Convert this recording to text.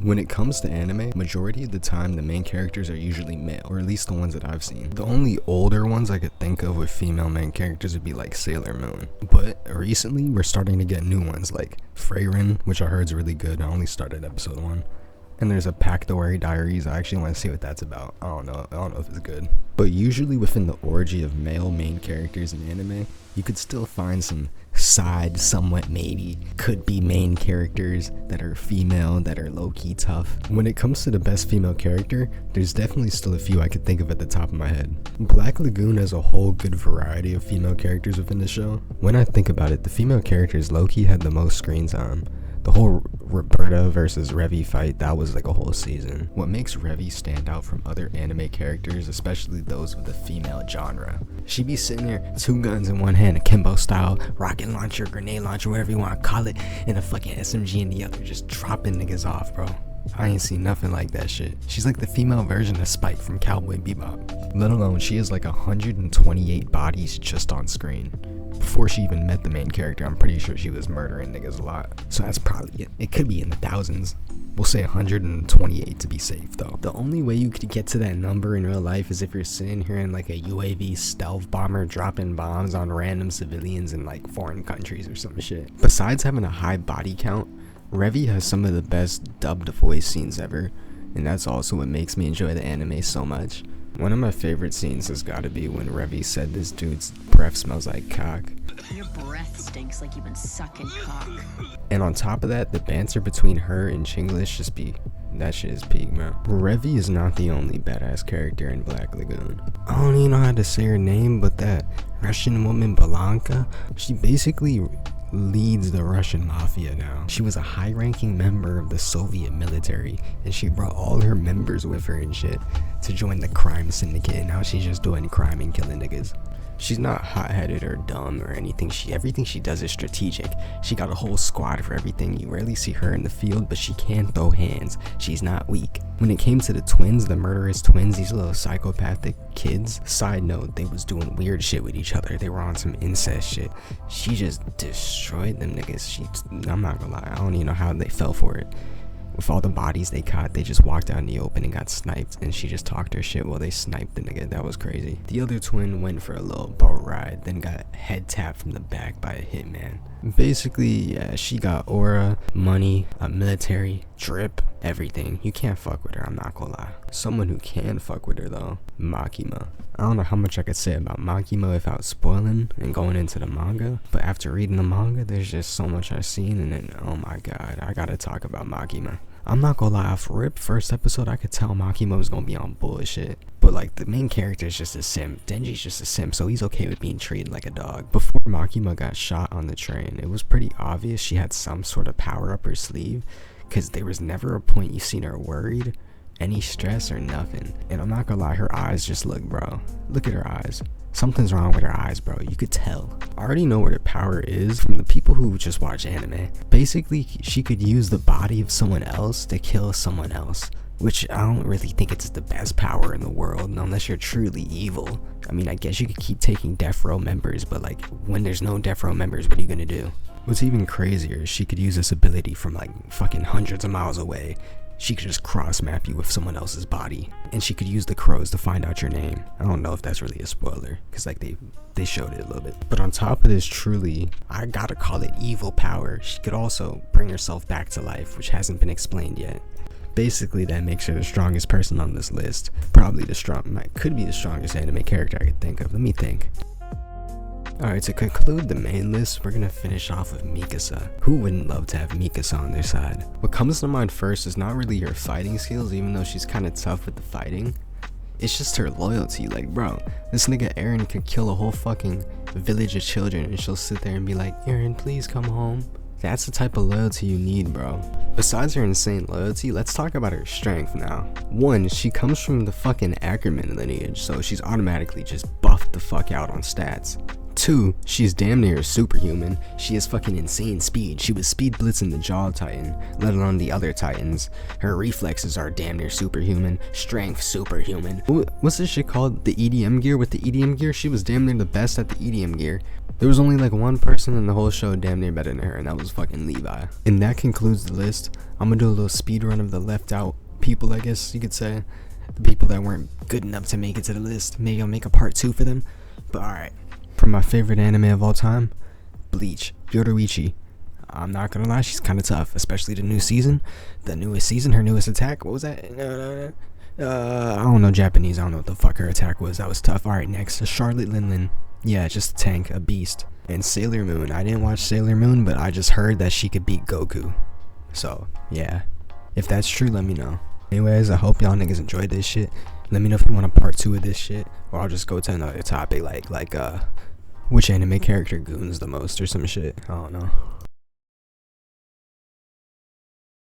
When it comes to anime, majority of the time the main characters are usually male, or at least the ones that I've seen. The only older ones I could think of with female main characters would be like Sailor Moon. But recently we're starting to get new ones like Freyrin, which I heard is really good. I only started episode 1. And there's a Pactuary Diaries. I actually want to see what that's about. I don't know if it's good. But usually within the orgy of male main characters in anime, you could still find some side, somewhat maybe, could be main characters that are female, that are low-key tough. When it comes to the best female character, there's definitely still a few I could think of at the top of my head. Black Lagoon has a whole good variety of female characters within the show. When I think about it, the female characters low-key had the most screen time. The whole Roberta versus Revi fight, that was like a whole season. What makes Revi stand out from other anime characters, especially those with the female genre, she be sitting there, 2 guns in one hand, akimbo style, rocket launcher, grenade launcher, whatever you want to call it, and a fucking SMG in the other, just dropping niggas off, bro. I ain't seen nothing like that shit. She's like the female version of Spike from Cowboy Bebop. Let alone she has like 128 bodies just on screen. Before she even met the main character, I'm pretty sure she was murdering niggas a lot. So that's probably it. It could be in the thousands. We'll say 128 to be safe though. The only way you could get to that number in real life is if you're sitting here in like a UAV stealth bomber dropping bombs on random civilians in like foreign countries or some shit. Besides having a high body count, Revi has some of the best dubbed voice scenes ever, and that's also what makes me enjoy the anime so much. One of my favorite scenes has gotta be when Revi said this dude's breath smells like cock. Your breath stinks like you've been sucking cock. And on top of that, the banter between her and Chinglish just be, that shit is peak, man. Revi is not the only badass character in Black Lagoon. I don't even know how to say her name, but that Russian woman Balanka, she basically leads the Russian mafia now. She was a high-ranking member of the Soviet military, and she brought all her members with her and shit to join the crime syndicate, and now she's just doing crime and killing niggas. She's not hot-headed or dumb or anything. Everything she does is strategic. She got a whole squad for everything. You rarely see her in the field, but she can throw hands. She's not weak. When it came to the twins, the murderous twins, these little psychopathic kids, side note, they was doing weird shit with each other. They were on some incest shit. She just destroyed them niggas. I'm not gonna lie, I don't even know how they fell for it. With all the bodies they caught, they just walked out in the open and got sniped, and she just talked her shit while they sniped the nigga. That was crazy. The other twin went for a little boat ride, then got head tapped from the back by a hitman. Basically, yeah, she got aura, money, a military, drip, everything. You can't fuck with her, I'm not gonna lie. Someone who can fuck with her though, Makima. I don't know how much I could say about Makima without spoiling and going into the manga, but after reading the manga, there's just so much I've seen, and then, oh my god, I gotta talk about Makima. I'm not gonna lie, off rip, first episode, I could tell Makima was gonna be on bullshit. But like, the main character is just a simp. Denji's just a simp, so he's okay with being treated like a dog. Before Makima got shot on the train, it was pretty obvious she had some sort of power up her sleeve, because there was never a point you seen her worried, any stress or nothing. And I'm not gonna lie, her eyes just look, bro. Look at her eyes. Something's wrong with her eyes, bro. You could tell. I already know what her power is from the people who just watch anime. Basically, she could use the body of someone else to kill someone else, which I don't really think it's the best power in the world unless you're truly evil. I mean, I guess you could keep taking death row members, but like, when there's no death row members, what are you gonna do? What's even crazier is she could use this ability from like fucking hundreds of miles away. She could just cross map you with someone else's body, and she could use the crows to find out your name. I don't know if that's really a spoiler, because like they showed it a little bit. But on top of this, truly, I gotta call it evil power, she could also bring herself back to life, which hasn't been explained yet. Basically, that makes her the strongest person on this list. Probably could be the strongest anime character I could think of. Let me think. Alright, to conclude the main list, we're gonna finish off with Mikasa. Who wouldn't love to have Mikasa on their side? What comes to mind first is not really her fighting skills, even though she's kinda tough with the fighting. It's just her loyalty. Like, bro, this nigga Eren could kill a whole fucking village of children, and she'll sit there and be like, Eren, please come home. That's the type of loyalty you need, bro. Besides her insane loyalty, let's talk about her strength now. One, she comes from the fucking Ackerman lineage, so she's automatically just buffed the fuck out on stats. 2, she's damn near superhuman. She has fucking insane speed. She was speed blitzing the Jaw Titan, let alone the other Titans. Her reflexes are damn near superhuman. Strength, superhuman. What's this shit called? The EDM gear? With the EDM gear, she was damn near the best at the EDM gear. There was only like one person in the whole show damn near better than her, and that was fucking Levi. And that concludes the list. I'm gonna do a little speed run of the left out people, I guess you could say. The people that weren't good enough to make it to the list. Maybe I'll make a part 2 for them. But alright. From my favorite anime of all time, Bleach, Yoruichi. I'm not gonna lie, she's kind of tough, especially the new season. The newest season, her newest attack, what was that? I don't know Japanese, I don't know what the fuck her attack was. That was tough. Alright, next, Charlotte Linlin. Yeah, just a tank, a beast. And Sailor Moon. I didn't watch Sailor Moon, but I just heard that she could beat Goku. So, yeah. If that's true, let me know. Anyways, I hope y'all niggas enjoyed this shit. Let me know if you want a part 2 of this shit, or I'll just go to another topic like which anime character goons the most or some shit. I don't know.